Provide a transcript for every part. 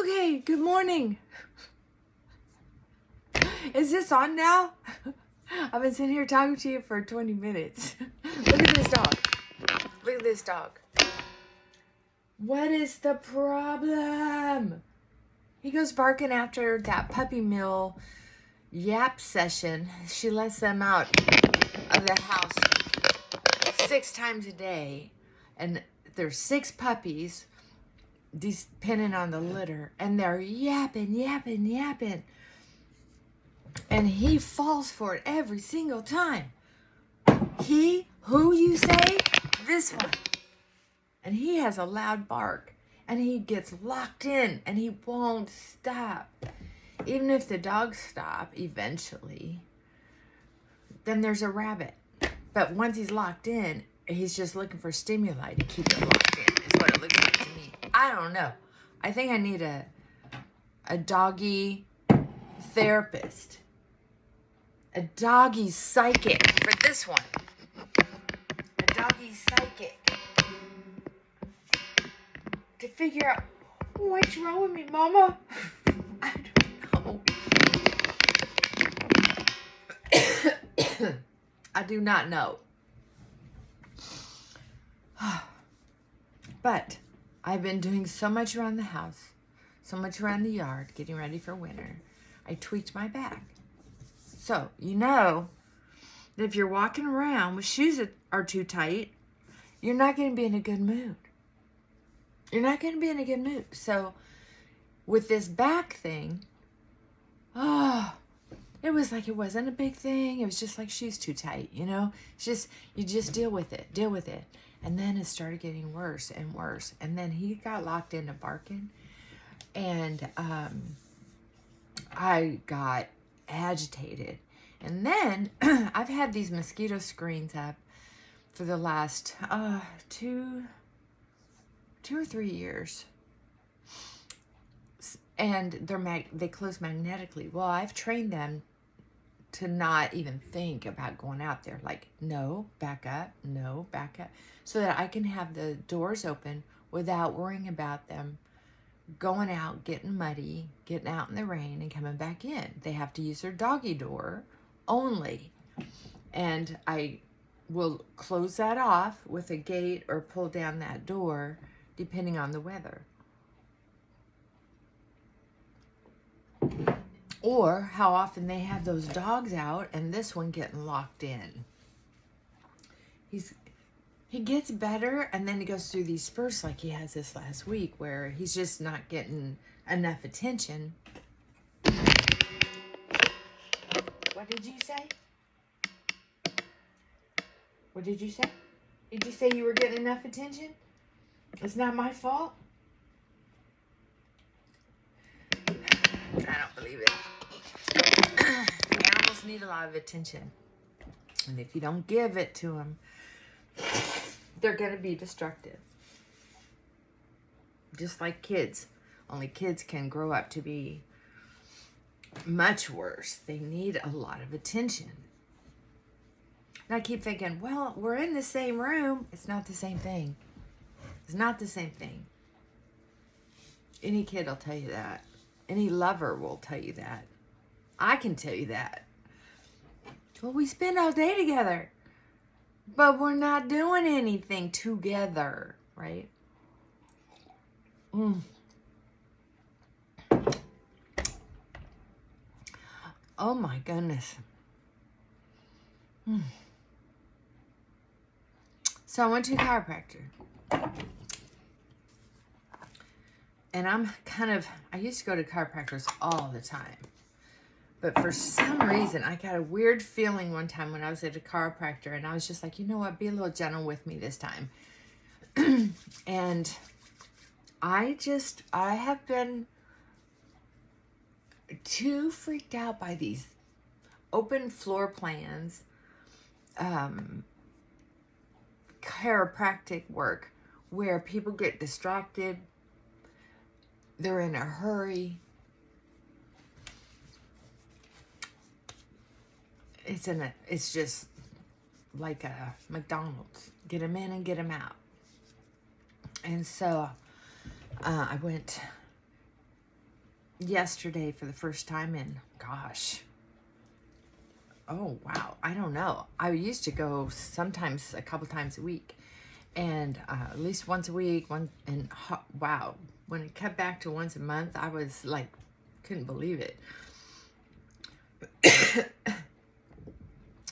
Okay, good morning. Is this on now? I've been sitting here talking to you for 20 minutes. Look at this dog. Look at this dog. What is the problem? He goes barking after that puppy mill yap session. She lets them out of the house 6 times a day. And there's 6 puppies depending on the litter. And they're yapping. And he falls for it every single time. Who you say? This one. And he has a loud bark. And he gets locked in. And he won't stop. Even if the dogs stop eventually, then there's a rabbit. But once he's locked in, he's just looking for stimuli to keep him locked in, is what it looks like to me. I don't know. I think I need a doggy therapist. A doggy psychic for this one. A doggy psychic. To figure out what's wrong with me, Mama. I don't know. I do not know. But I've been doing so much around the house, so much around the yard, getting ready for winter. I tweaked my back. So, you know that if you're walking around with shoes that are too tight, you're not going to be in a good mood. You're not going to be in a good mood. So, with this back thing, it was like it wasn't a big thing. It was just like shoes too tight, you know? It's just, you just deal with it. And then it started getting worse and worse. And then he got locked into barking. And I got agitated. And then I've had these mosquito screens up for the last 2 or 3 years. And they close magnetically. Well, I've trained them to not even think about going out there. Like, no, back up, so that I can have the doors open without worrying about them going out, getting muddy, getting out in the rain, and coming back in. They have to use their doggy door only. And I will close that off with a gate or pull down that door, depending on the weather. Or how often they have those dogs out and this one getting locked in. He gets better, and then he goes through these spurts like he has this last week where he's just not getting enough attention. What did you say? What did you say? Did you say you were getting enough attention? It's not my fault? I don't believe it. Animals need a lot of attention. And if you don't give it to them, they're going to be destructive. Just like kids. Only kids can grow up to be much worse. They need a lot of attention. And I keep thinking, well, we're in the same room. It's not the same thing. It's not the same thing. Any kid will tell you that. Any lover will tell you that. I can tell you that. Well, we spend all day together. But we're not doing anything together, right? Oh my goodness. So I went to a chiropractor. And I used to go to chiropractors all the time. But for some reason, I got a weird feeling one time when I was at a chiropractor, and I was just like, you know what, be a little gentle with me this time. And I have been too freaked out by these open floor plans, chiropractic work, where people get distracted, they're in a hurry. It's just like a McDonald's. Get them in and get them out. And so I went yesterday for the first time in, gosh, oh, wow, I don't know. I used to go sometimes a couple times a week, and at least once a week, wow, when it cut back to once a month, I was like, couldn't believe it.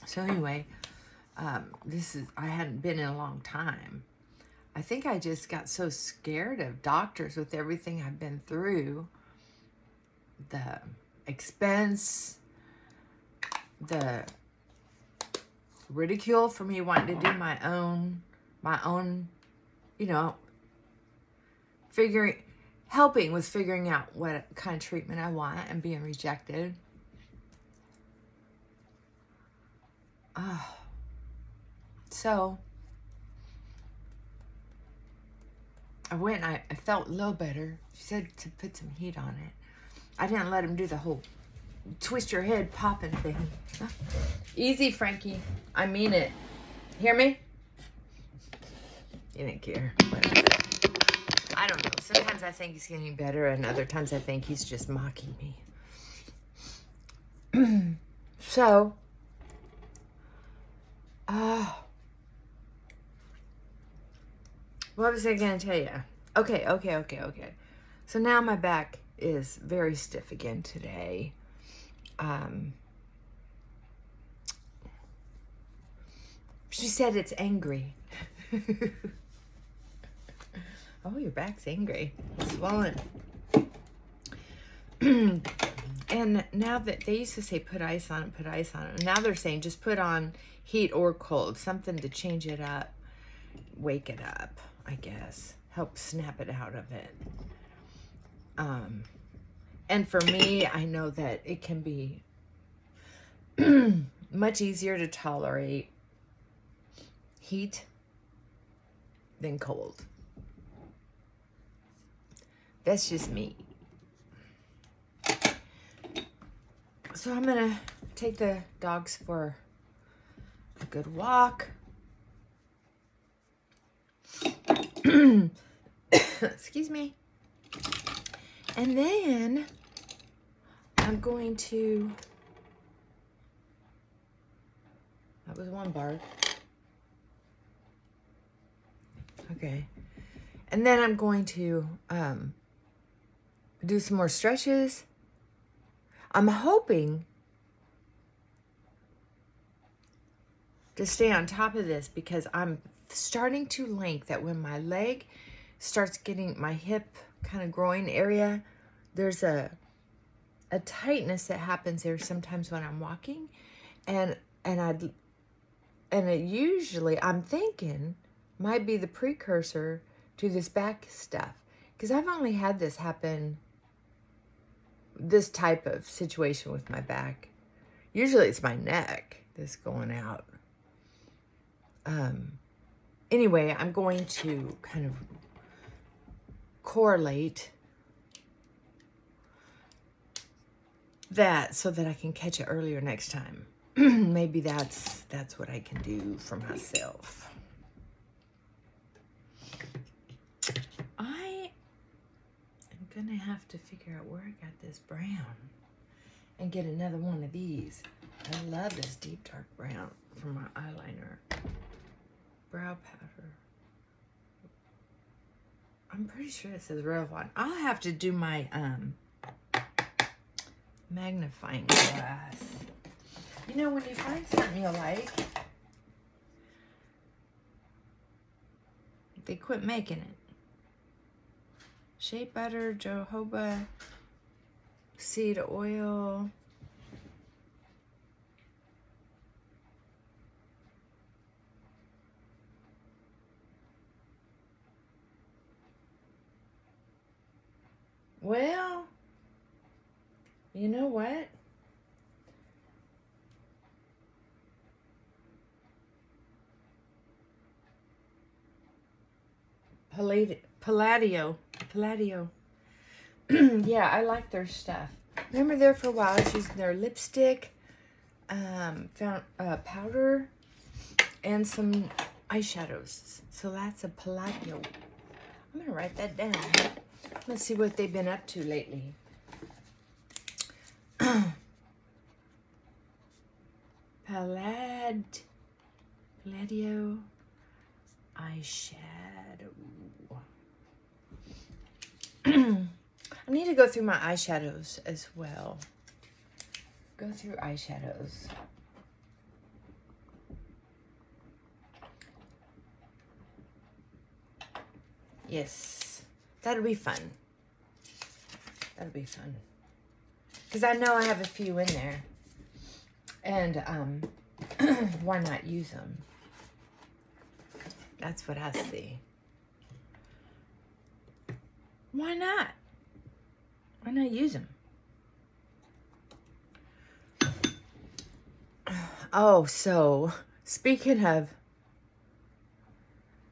So anyway, I hadn't been in a long time. I think I just got so scared of doctors with everything I've been through. The expense, the ridicule for me wanting to do my own, you know, helping with figuring out what kind of treatment I want and being rejected. So I went and I felt a little better. She said to put some heat on it. I didn't let him do the whole twist your head popping thing. Easy, Frankie. I mean it. Hear me? He didn't care. Whatever. I don't know. Sometimes I think he's getting better, and other times I think he's just mocking me. So, what was I going to tell you? Okay. So now my back is very stiff again today. She said it's angry. Oh, your back's angry. It's swollen. And now that they used to say put ice on it, and now they're saying just put on heat or cold, something to change it up, wake it up, I guess, help snap it out of it. And for me, I know that it can be much easier to tolerate heat than cold. That's just me. So I'm going to take the dogs for a good walk. Excuse me. And then I'm going to... That was one bark. Okay. And then I'm going to do some more stretches. I'm hoping to stay on top of this because I'm starting to link that when my leg starts getting, my hip kind of groin area, there's a tightness that happens there sometimes when I'm walking, and it usually, I'm thinking, might be the precursor to this back stuff, because I've only had this happen, this type of situation with my back. Usually it's my neck that's going out. Anyway, I'm going to kind of correlate that so that I can catch it earlier next time. Maybe that's what I can do for myself. I am gonna have to figure out where I got this brown and get another one of these. I love this deep dark brown for my eyeliner. Brow powder. I'm pretty sure it says Revlon. I'll have to do my magnifying glass. You know, when you find something you like, they quit making it. Shea butter, jojoba, seed oil. Well, you know what? Palladio. Yeah, I like their stuff. Remember there for a while, I was using their lipstick, found powder, and some eyeshadows. So that's a Palladio. I'm going to write that down. Let's see what they've been up to lately. Palladio eyeshadow. I need to go through my eyeshadows as well. Go through eyeshadows. Yes, that'll be fun. That'll be fun. Because I know I have a few in there. And why not use them? That's what I see. Why not? Why not use them? Oh, so speaking of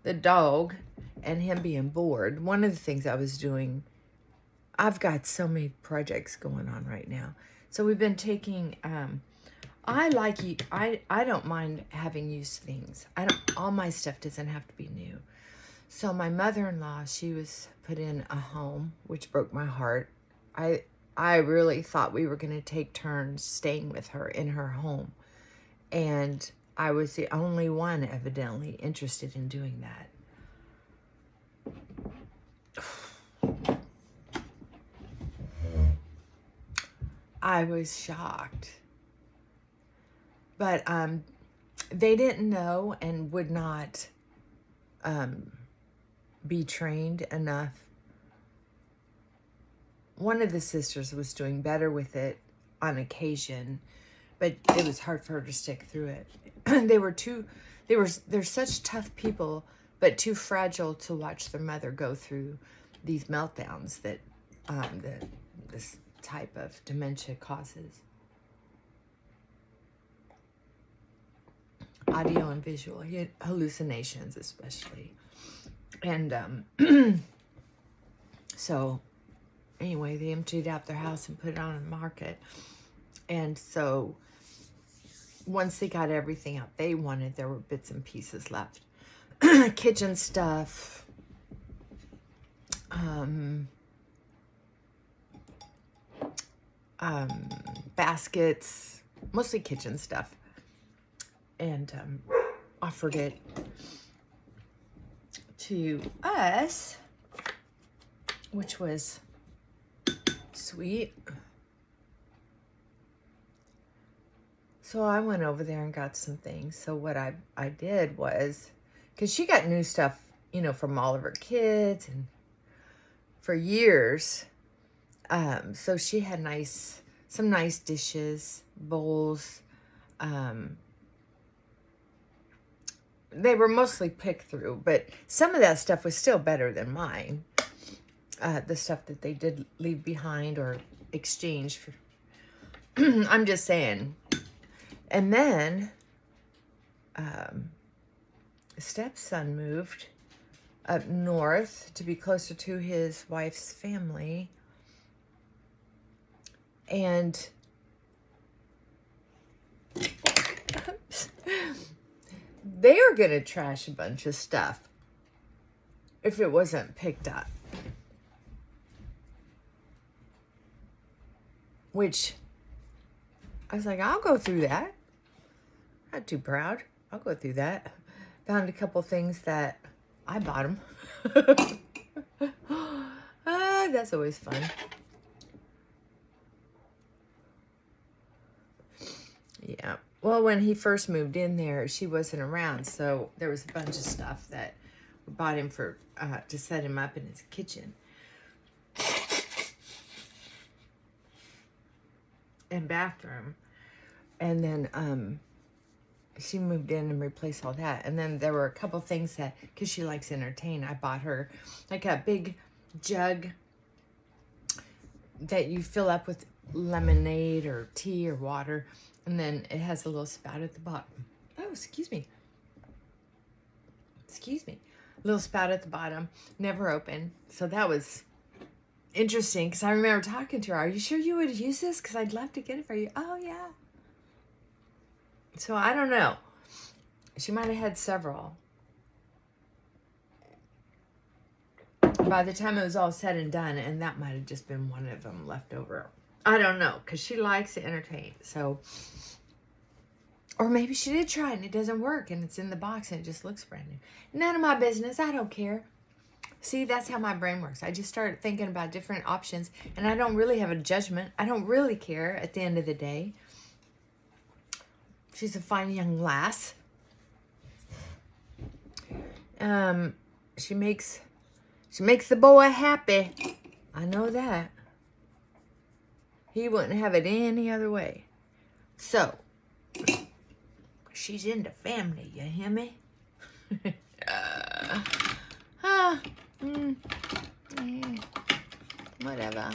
the dog and him being bored, one of the things I was doing, I've got so many projects going on right now. So we've been taking, I don't mind having used things. All my stuff doesn't have to be new. So my mother-in-law, she was put in a home, which broke my heart. I really thought we were going to take turns staying with her in her home. And I was the only one evidently interested in doing that. I was shocked. But they didn't know and would not be trained enough. One of the sisters was doing better with it on occasion, but it was hard for her to stick through it. They're such tough people, but too fragile to watch their mother go through these meltdowns that this type of dementia causes. Audio and visual hallucinations especially. And so anyway, they emptied out their house and put it on the market. And so once they got everything out they wanted, there were bits and pieces left. Kitchen stuff, baskets, mostly kitchen stuff. And offered it to us, which was sweet. So I went over there and got some things. So what I did was, because she got new stuff, you know, from all of her kids and for years. So she had some nice dishes, bowls. They were mostly picked through, but some of that stuff was still better than mine. The stuff that they did leave behind or exchange for. I'm just saying. And then, stepson moved up north to be closer to his wife's family. And they are going to trash a bunch of stuff if it wasn't picked up. Which, I was like, I'll go through that. Not too proud. I'll go through that. Found a couple things that I bought them. That's always fun. Yeah. Well, when he first moved in there, she wasn't around, so there was a bunch of stuff that we bought him for to set him up in his kitchen and bathroom. And then she moved in and replaced all that. And then there were a couple things that, because she likes to entertain, I bought her like a big jug that you fill up with lemonade or tea or water. And then it has a little spout at the bottom. Oh, excuse me. Excuse me. Little spout at the bottom. Never open. So that was interesting because I remember talking to her. Are you sure you would use this? Because I'd love to get it for you. Oh, yeah. So I don't know. She might have had several. By the time it was all said and done, and that might have just been one of them left over. I don't know, because she likes to entertain. So, or maybe she did try and it doesn't work and it's in the box and it just looks brand new. None of my business. I don't care. See, that's how my brain works. I just start thinking about different options and I don't really have a judgment. I don't really care at the end of the day. She's a fine young lass. She makes the boy happy. I know that. He wouldn't have it any other way. So, she's in the family, you hear me? Whatever.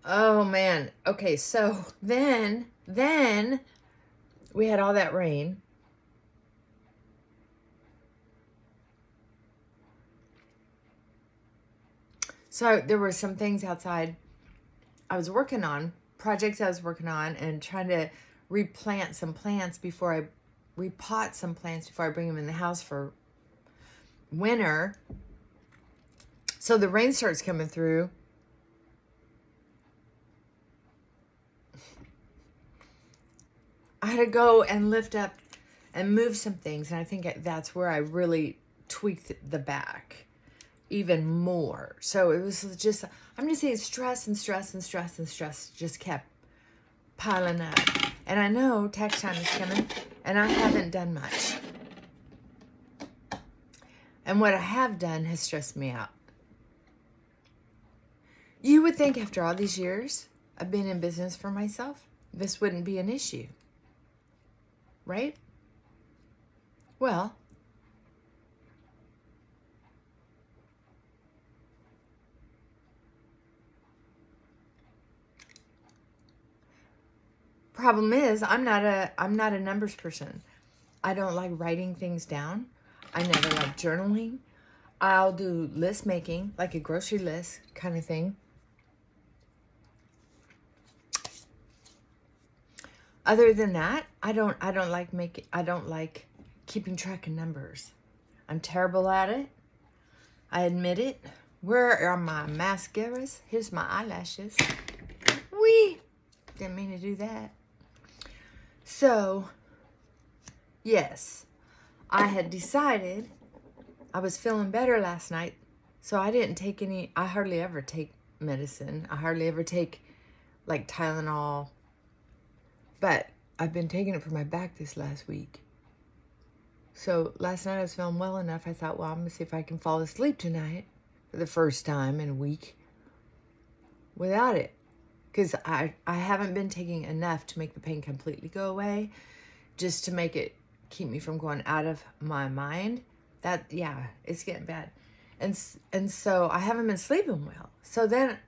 Oh, man. Okay, so then we had all that rain. So there were some things outside I was working on, projects I was working on, and trying to replant some plants before I repot some plants before I bring them in the house for winter. So the rain starts coming through. I had to go and lift up and move some things, and I think that's where I really tweaked the back even more. So it was just, I'm just saying, stress just kept piling up. And I know tax time is coming, and I haven't done much. And what I have done has stressed me out. You would think after all these years of being in business for myself, this wouldn't be an issue. Right? Well, problem is I'm not a numbers person. I don't like writing things down. I never like journaling. I'll do list making, like a grocery list kind of thing. Other than that, I don't like keeping track of numbers. I'm terrible at it. I admit it. Where are my mascaras? Here's my eyelashes. Wee! Didn't mean to do that. So, yes, I had decided I was feeling better last night, so I didn't take any. I hardly ever take medicine. I hardly ever take like Tylenol. But I've been taking it for my back this last week. So last night I was feeling well enough. I thought, well, I'm going to see if I can fall asleep tonight for the first time in a week without it. Because I haven't been taking enough to make the pain completely go away. Just to make it keep me from going out of my mind. That, yeah, it's getting bad. And so I haven't been sleeping well. So then,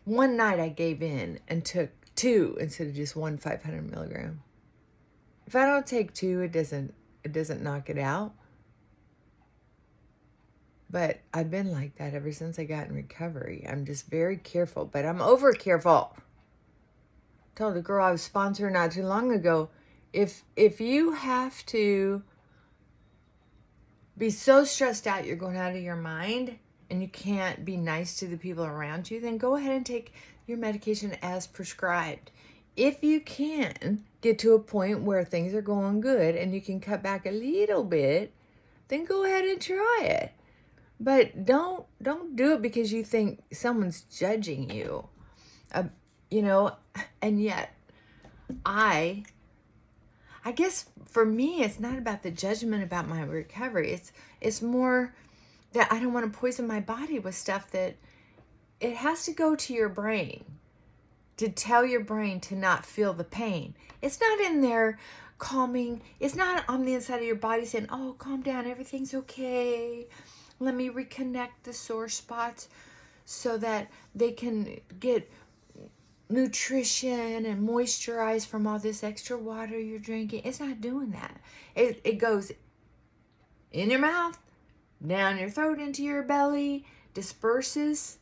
one night I gave in and took 2 instead of just 1 500 milligram. If I don't take 2, it doesn't knock it out. But I've been like that ever since I got in recovery. I'm just very careful, but I'm over careful. Told a girl I was sponsoring not too long ago, if you have to be so stressed out you're going out of your mind and you can't be nice to the people around you, then go ahead and take your medication as prescribed. If you can get to a point where things are going good and you can cut back a little bit, then go ahead and try it. But don't do it because you think someone's judging you. And yet I guess for me it's not about the judgment about my recovery. It's more that I don't want to poison my body with stuff that it has to go to your brain to tell your brain to not feel the pain. It's not in there calming. It's not on the inside of your body saying, oh, calm down, everything's okay. Let me reconnect the sore spots so that they can get nutrition and moisturize from all this extra water you're drinking. It's not doing that. It goes in your mouth, down your throat, into your belly, disperses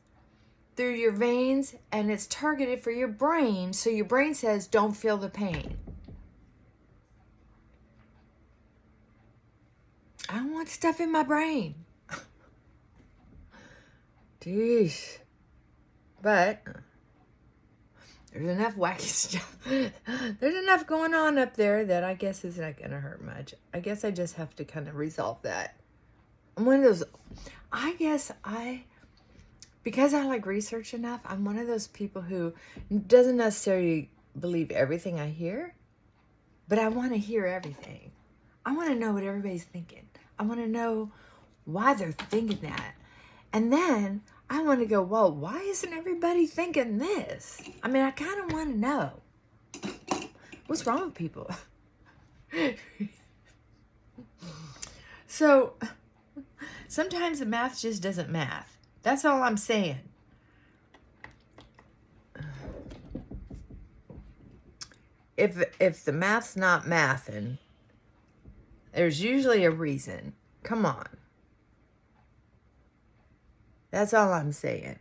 through your veins, and it's targeted for your brain. So your brain says, don't feel the pain. I don't want stuff in my brain. Jeez. But there's enough wacky stuff. There's enough going on up there that I guess is not going to hurt much. I guess I just have to kind of resolve that. I'm one of those, because I like research enough, I'm one of those people who doesn't necessarily believe everything I hear, but I want to hear everything. I want to know what everybody's thinking. I want to know why they're thinking that. And then I want to go, well, why isn't everybody thinking this? I mean, I kind of want to know. What's wrong with people? So sometimes the math just doesn't math. That's all I'm saying. If the math's not mathin', there's usually a reason. Come on. That's all I'm saying.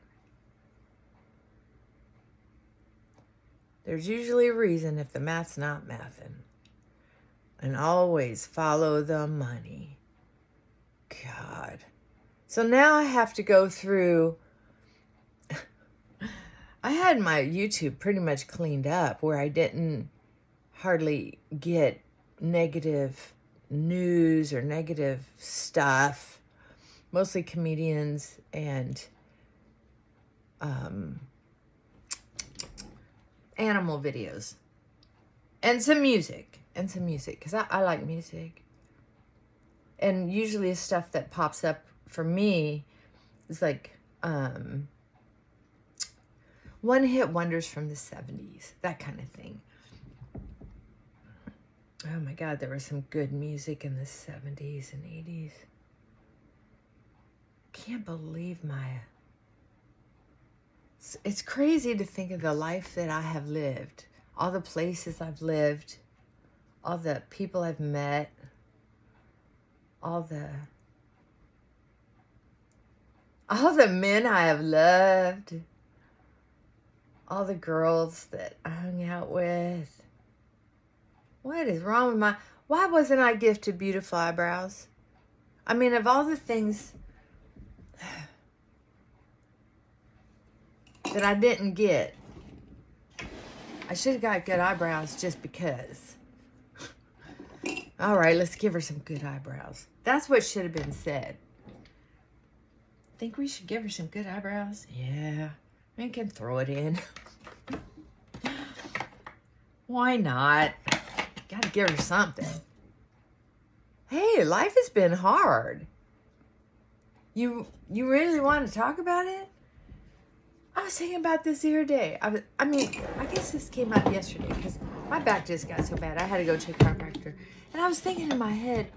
There's usually a reason if the math's not mathin'. And always follow the money. God. So now I have to go through. I had my YouTube pretty much cleaned up where I didn't hardly get negative news or negative stuff. Mostly comedians and animal videos. And some music. Because I like music. And usually stuff that pops up for me is like one-hit wonders from the 70s. That kind of thing. Oh my God, there was some good music in the 70s and 80s. Can't believe it's crazy to think of the life that I have lived. All the places I've lived. All the people I've met. All the men I have loved. All the girls that I hung out with. What is wrong with why wasn't I gifted beautiful eyebrows? I mean, of all the things that I didn't get, I should have got good eyebrows just because. All right, let's give her some good eyebrows. That's what should have been said. Think we should give her some good eyebrows? Yeah, we can throw it in. Why not? Gotta give her something. Hey, life has been hard. You really want to talk about it? I was thinking about this the other day. I guess this came up yesterday because my back just got so bad. I had to go to a chiropractor. And I was thinking in my head,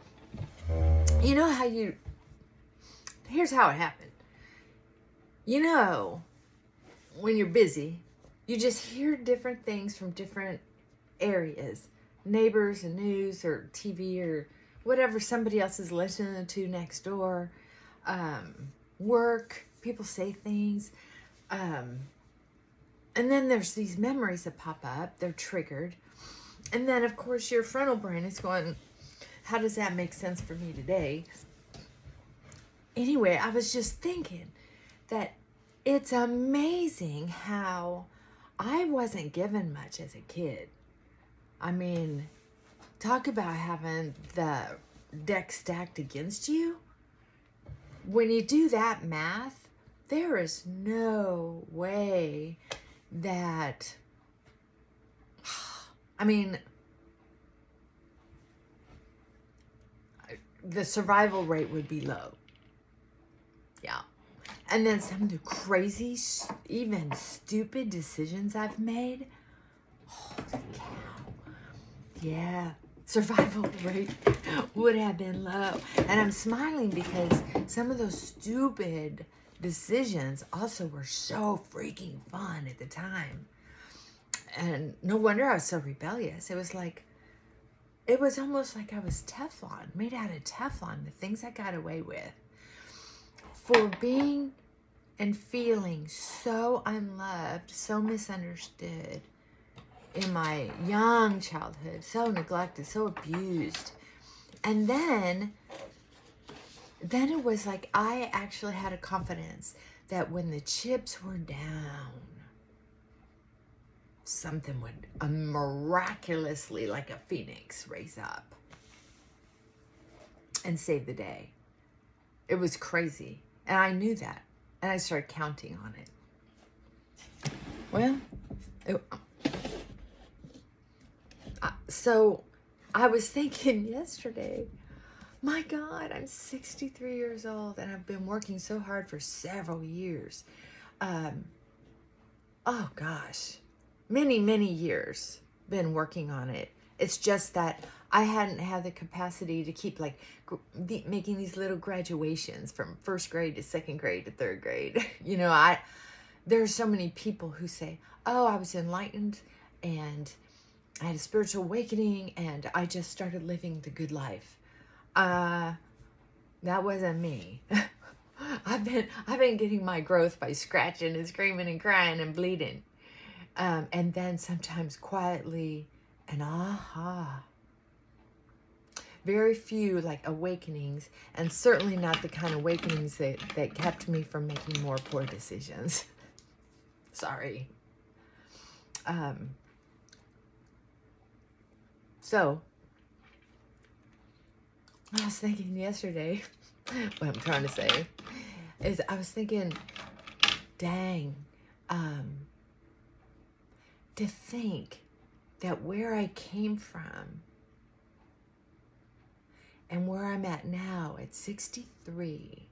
you know how here's how it happened. You know, when you're busy, you just hear different things from different areas. Neighbors and news or TV or whatever somebody else is listening to next door. Work, people say things. And then there's these memories that pop up. They're triggered. And then, of course, your frontal brain is going, how does that make sense for me today? Anyway, I was just thinking that it's amazing how I wasn't given much as a kid. I mean, talk about having the deck stacked against you. When you do that math, there is no way that, I mean, the survival rate would be low. Yeah. And then some of the crazy, even stupid decisions I've made. Holy cow. Yeah. Survival rate would have been low. And I'm smiling because some of those stupid decisions also were so freaking fun at the time. And no wonder I was so rebellious. It was almost like I was Teflon, made out of Teflon, the things I got away with. For being and feeling so unloved, so misunderstood in my young childhood, so neglected, so abused. And then then it was like I actually had a confidence that when the chips were down, something would miraculously, like a phoenix, raise up and save the day. It was crazy. And I knew that. And I started counting on it. Well, so I was thinking yesterday, my God, I'm 63 years old and I've been working so hard for several years. Oh gosh, many years been working on it. It's just that I hadn't had the capacity to keep like making these little graduations from first grade to second grade to third grade. You know, there's so many people who say, oh, I was enlightened and I had a spiritual awakening and I just started living the good life. That wasn't me. I've been getting my growth by scratching and screaming and crying and bleeding. And then sometimes quietly and aha. Very few like awakenings, and certainly not the kind of awakenings that kept me from making more poor decisions. Sorry. So I was thinking yesterday, what I'm trying to say is I was thinking, dang, to think that where I came from and where I'm at now at 63,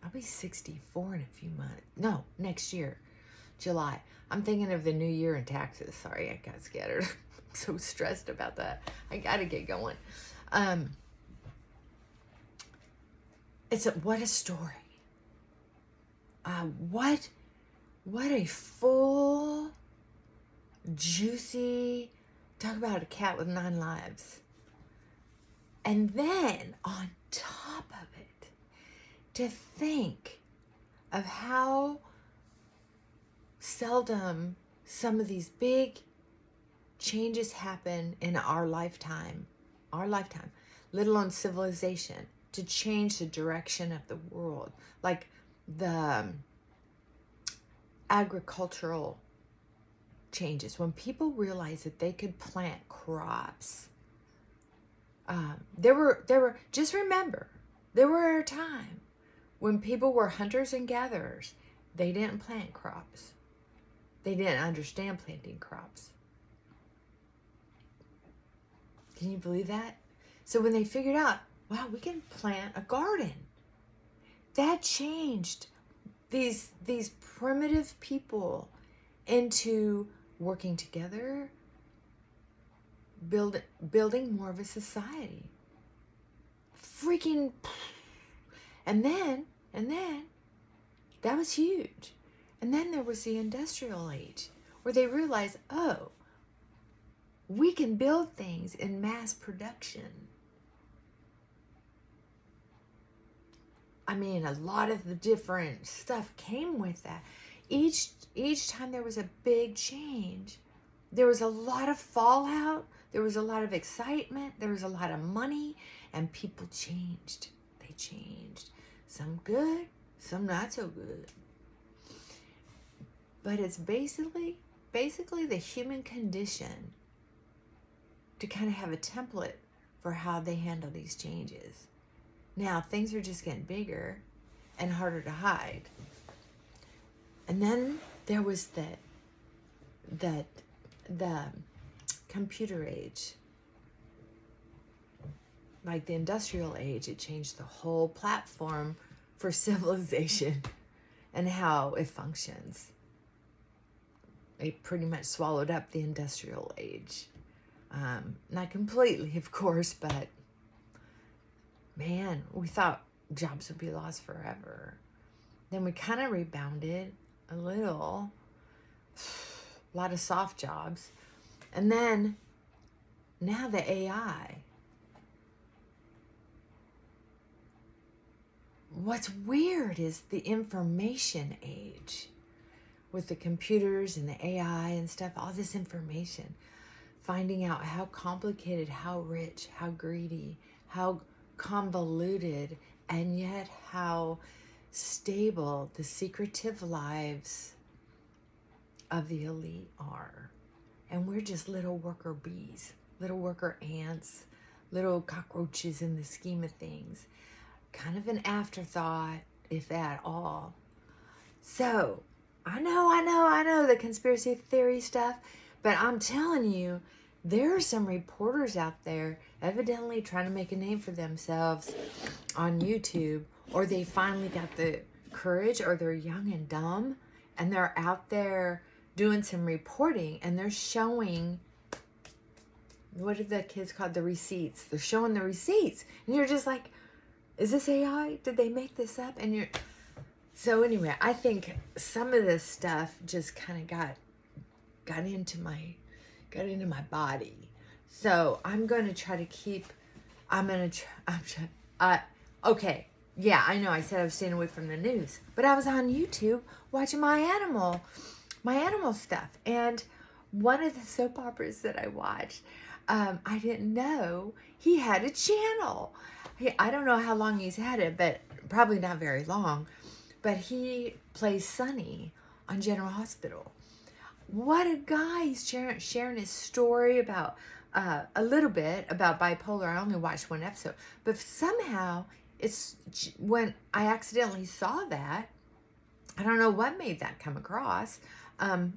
I'll be 64 in a few months. No, next year, July. I'm thinking of the new year in taxes. Sorry, I got scared. I'm so stressed about that. I gotta get going. What a story. What a full, juicy, talk about a cat with 9 lives. And then on top of it, to think of how seldom some of these big changes happen in our lifetime, let alone civilization, to change the direction of the world. Like the agricultural changes, when people realized that they could plant crops. There were, just remember, there were a time when people were hunters and gatherers. They didn't plant crops. They didn't understand planting crops. Can you believe that? So when they figured out, wow, we can plant a garden, that changed these primitive people into working together, building more of a society. Freaking, and then that was huge. And then there was the industrial age, where they realized, oh, we can build things in mass production. I mean, a lot of the different stuff came with that. Each time there was a big change, there was a lot of fallout, there was a lot of excitement, there was a lot of money, and people changed. They changed. Some good, some not so good. But it's basically the human condition to kind of have a template for how they handle these changes. Now, things are just getting bigger and harder to hide. And then there was the computer age. Like the industrial age, it changed the whole platform for civilization and how it functions. It pretty much swallowed up the industrial age. Not completely, of course, but man, we thought jobs would be lost forever. Then we kind of rebounded a little, a lot of soft jobs. And then now the AI. What's weird is the information age with the computers and the AI and stuff, all this information, finding out how complicated, how rich, how greedy, how convoluted and yet how stable the secretive lives of the elite are. And we're just little worker bees, little worker ants, little cockroaches in the scheme of things. Kind of an afterthought, if at all. So, I know the conspiracy theory stuff, but I'm telling you, there are some reporters out there evidently trying to make a name for themselves on YouTube, or they finally got the courage, or they're young and dumb, and they're out there doing some reporting, and they're showing, what are the kids called? The receipts. They're showing the receipts. And you're just like, is this AI? Did they make this up? And you're... So anyway, I think some of this stuff just kind of got into my body. So I'm going to try to keep, okay. Yeah, I know I said I was staying away from the news, but I was on YouTube watching my animal stuff. And one of the soap operas that I watched, I didn't know he had a channel. I don't know how long he's had it, but probably not very long. But he plays Sonny on General Hospital. What a guy. He's sharing his story about a little bit about bipolar. I only watched one episode. But somehow, it's when I accidentally saw that, I don't know what made that come across at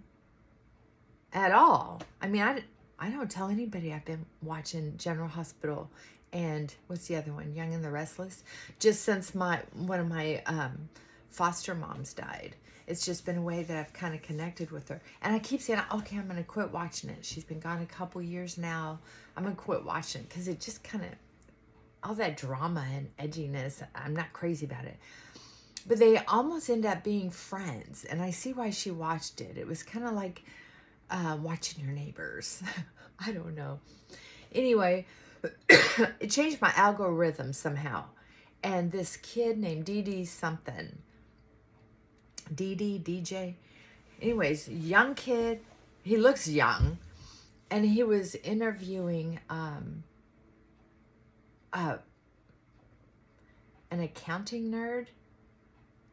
all. I mean, I don't tell anybody I've been watching General Hospital and what's the other one? Young and the Restless. Just since one of my foster moms died. It's just been a way that I've kind of connected with her. And I keep saying, okay, I'm going to quit watching it. She's been gone a couple years now. I'm going to quit watching it because it just kind of, all that drama and edginess, I'm not crazy about it. But they almost end up being friends. And I see why she watched it. It was kind of like watching your neighbors. I don't know. Anyway, it changed my algorithm somehow. And this kid named Dee something, DJ. Anyways, young kid. He looks young. And he was interviewing an accounting nerd.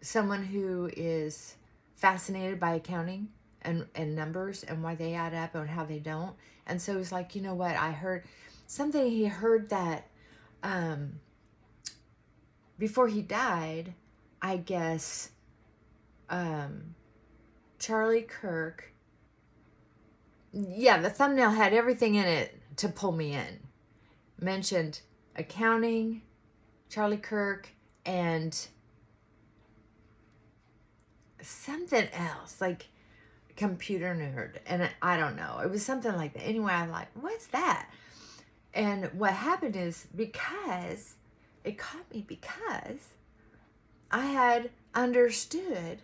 Someone who is fascinated by accounting and numbers and why they add up and how they don't. And so he's like, you know what? I heard something. He heard that before he died, I guess Charlie Kirk, yeah, the thumbnail had everything in it to pull me in. Mentioned accounting, Charlie Kirk, and something else, like computer nerd. And I don't know. It was something like that. Anyway, I'm like, what's that? And what happened is, because it caught me, because I had understood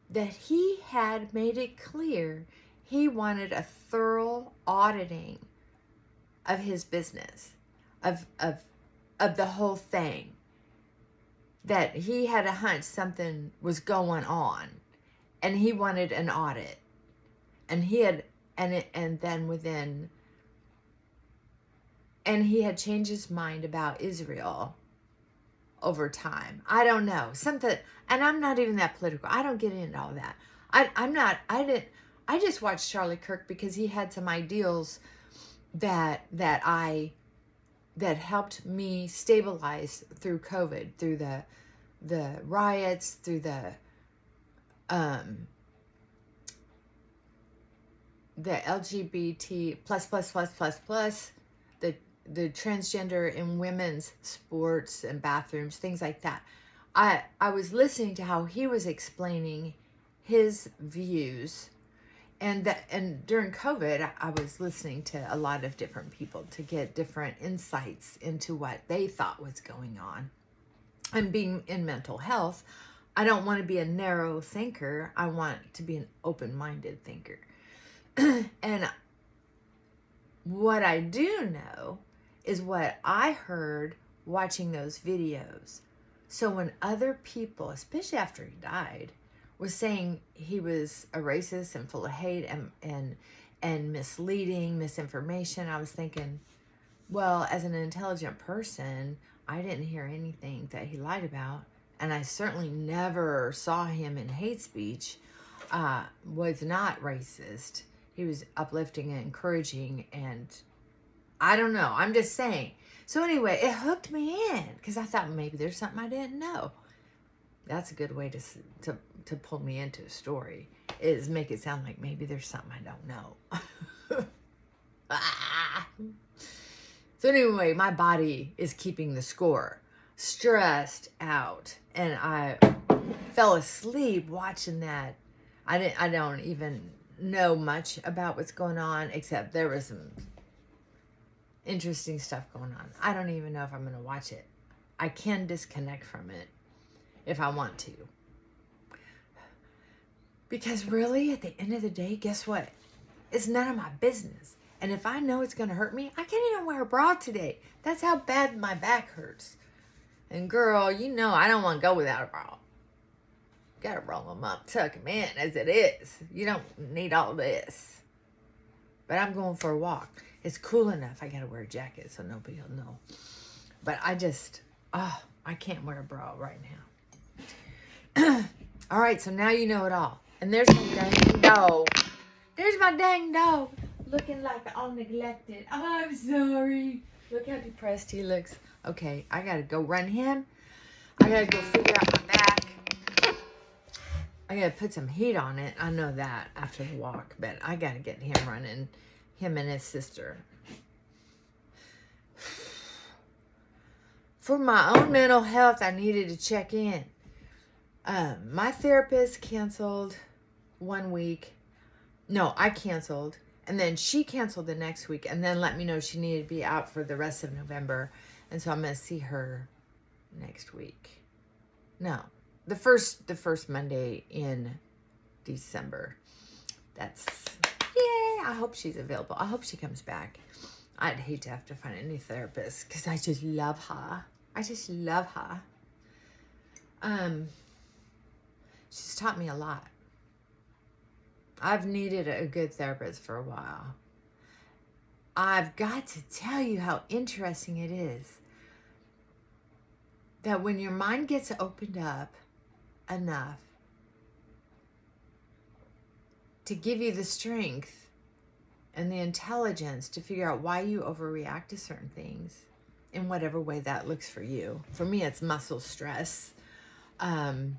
that he had made it clear he wanted a thorough auditing of his business, of the whole thing. That he had a hunch something was going on, and he wanted an audit, and he had, and he had changed his mind about Israel over time. I don't know, something, and I'm not even that political. I don't get into all that. I just watched Charlie Kirk because he had some ideals that helped me stabilize through COVID, through the riots, through the LGBT plus, the transgender in women's sports and bathrooms, things like that. I was listening to how he was explaining his views, and during COVID, I was listening to a lot of different people to get different insights into what they thought was going on. And being in mental health, I don't want to be a narrow thinker. I want to be an open-minded thinker. And what I do know is what I heard watching those videos. So when other people, especially after he died, was saying he was a racist and full of hate and misleading, misinformation, I was thinking, well, as an intelligent person, I didn't hear anything that he lied about. And I certainly never saw him in hate speech. Was not racist. He was uplifting and encouraging, and I don't know. I'm just saying. So anyway, it hooked me in because I thought maybe there's something I didn't know. That's a good way to pull me into a story, is make it sound like maybe there's something I don't know. So anyway, my body is keeping the score. Stressed out, and I fell asleep watching that. I don't even know much about what's going on, except there was some interesting stuff going on. I don't even know if I'm going to watch it. I can disconnect from it if I want to. Because really, at the end of the day, guess what? It's none of my business. And if I know it's going to hurt me, I can't even wear a bra today. That's how bad my back hurts. And girl, you know I don't want to go without a bra. Gotta roll them up, tuck them in as it is. You don't need all this. But I'm going for a walk. It's cool enough. I gotta wear a jacket so nobody will know. But I can't wear a bra right now. All right, so now you know it all. And there's my dang dog. There's my dang dog. Looking like all neglected. Oh, I'm sorry. Look how depressed he looks. Okay, I gotta go run him. I gotta go figure out my back. I gotta put some heat on it. I know that after the walk, but I gotta get him running. Him and his sister. For my own mental health, I needed to check in. My therapist canceled 1 week. No, I canceled. And then she canceled the next week and then let me know she needed to be out for the rest of November. And so I'm going to see her next week. No, the first Monday in December. That's, yay. I hope she's available. I hope she comes back. I'd hate to have to find a new therapist because I just love her. I just love her. She's taught me a lot. I've needed a good therapist for a while. I've got to tell you how interesting it is that when your mind gets opened up enough to give you the strength and the intelligence to figure out why you overreact to certain things in whatever way that looks for you. For me, it's muscle stress. And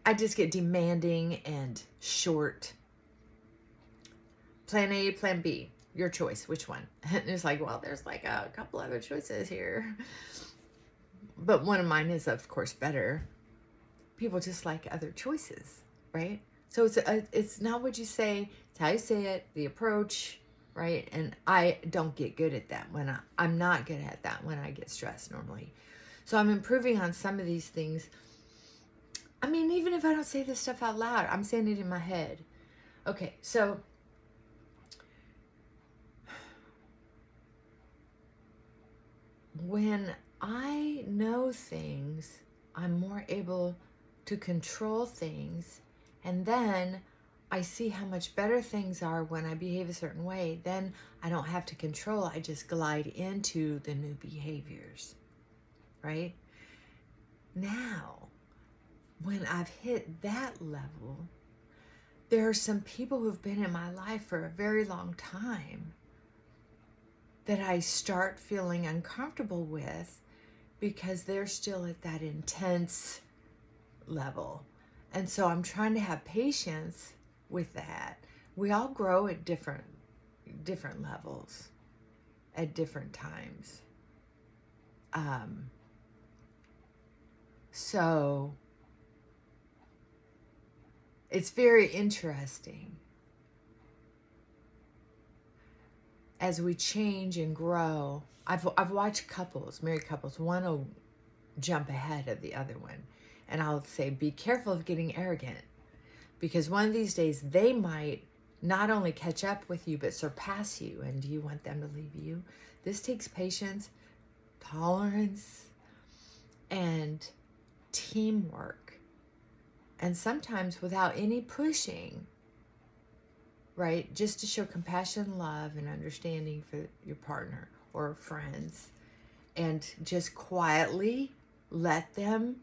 I just get demanding and short. Plan A, plan B, your choice, which one? And it's like, well, there's like a couple other choices here. But one of mine is, of course, better. People just like other choices, right? So it's not what you say, it's how you say it, the approach, right? And I don't get good at that when I'm not good at that when I get stressed normally. So I'm improving on some of these things. I mean, even if I don't say this stuff out loud, I'm saying it in my head. Okay, so when I know things, I'm more able to control things, and then I see how much better things are when I behave a certain way. Then I don't have to control, I just glide into the new behaviors, right? Now, when I've hit that level, there are some people who've been in my life for a very long time that I start feeling uncomfortable with because they're still at that intense level. And so I'm trying to have patience with that. We all grow at different levels at different times. So it's very interesting as we change and grow. I've watched couples, married couples, one will jump ahead of the other one. And I'll say, be careful of getting arrogant, because one of these days they might not only catch up with you, but surpass you. And do you want them to leave you? This takes patience, tolerance, and teamwork. And sometimes without any pushing, right? Just to show compassion, love, and understanding for your partner or friends. And just quietly let them,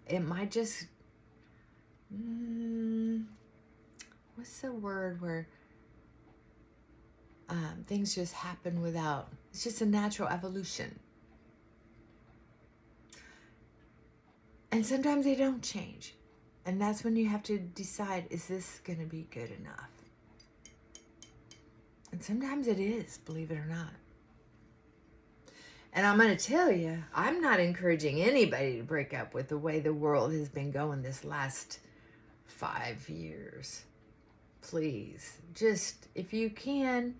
it might just, what's the word where things just happen without, it's just a natural evolution. And sometimes they don't change. And that's when you have to decide, is this going to be good enough? And sometimes it is, believe it or not. And I'm going to tell you, I'm not encouraging anybody to break up with the way the world has been going this last 5 years. Please, just, if you can,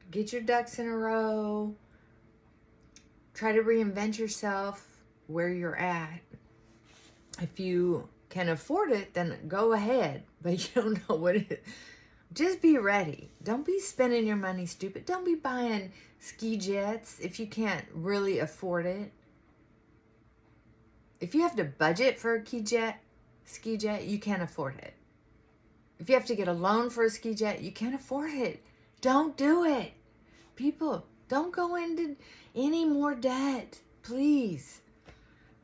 get your ducks in a row. Try to reinvent yourself where you're at. If you can afford it, then go ahead. But you don't know what it is. Just be ready. Don't be spending your money stupid. Don't be buying ski jets if you can't really afford it. If you have to budget for a ski jet, you can't afford it. If you have to get a loan for a ski jet, you can't afford it. Don't do it. People, don't go into any more debt, please.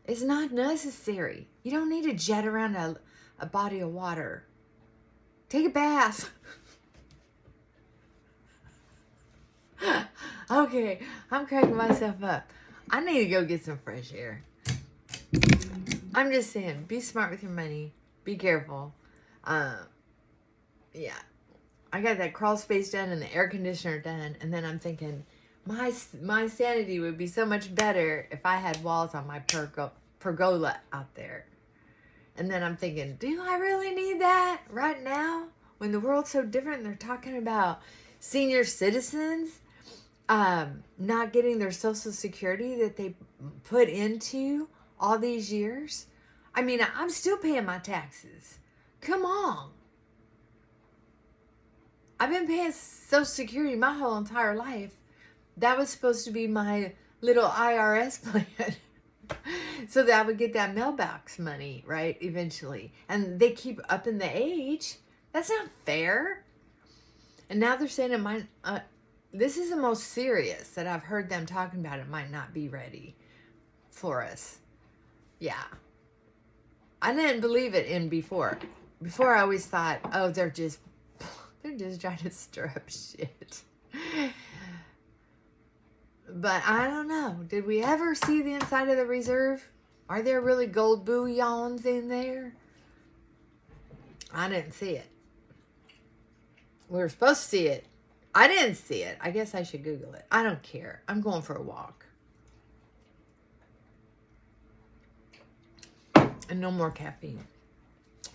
It's not necessary. You don't need to jet around a body of water. Take a bath. Okay, I'm cracking myself up. I need to go get some fresh air. I'm just saying, be smart with your money. Be careful. Yeah. I got that crawl space done and the air conditioner done. And then I'm thinking, my sanity would be so much better if I had walls on my pergola out there. And then I'm thinking, do I really need that right now? When the world's so different and they're talking about senior citizens not getting their Social Security that they put into all these years. I mean, I'm still paying my taxes. Come on. I've been paying Social Security my whole entire life. That was supposed to be my little IRS plan. So that I would get that mailbox money, right, eventually. And they keep upping the age. That's not fair. And now they're saying it might, this is the most serious that I've heard them talking about. It might not be ready for us. Yeah. I didn't believe it in before. Before I always thought, oh, they're just trying to stir up shit. But I don't know. Did we ever see the inside of the reserve? Are there really gold bullions in there? I didn't see it. We were supposed to see it. I didn't see it. I guess I should Google it. I don't care. I'm going for a walk. And no more caffeine.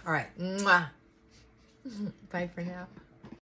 All right. Mwah. Bye for now.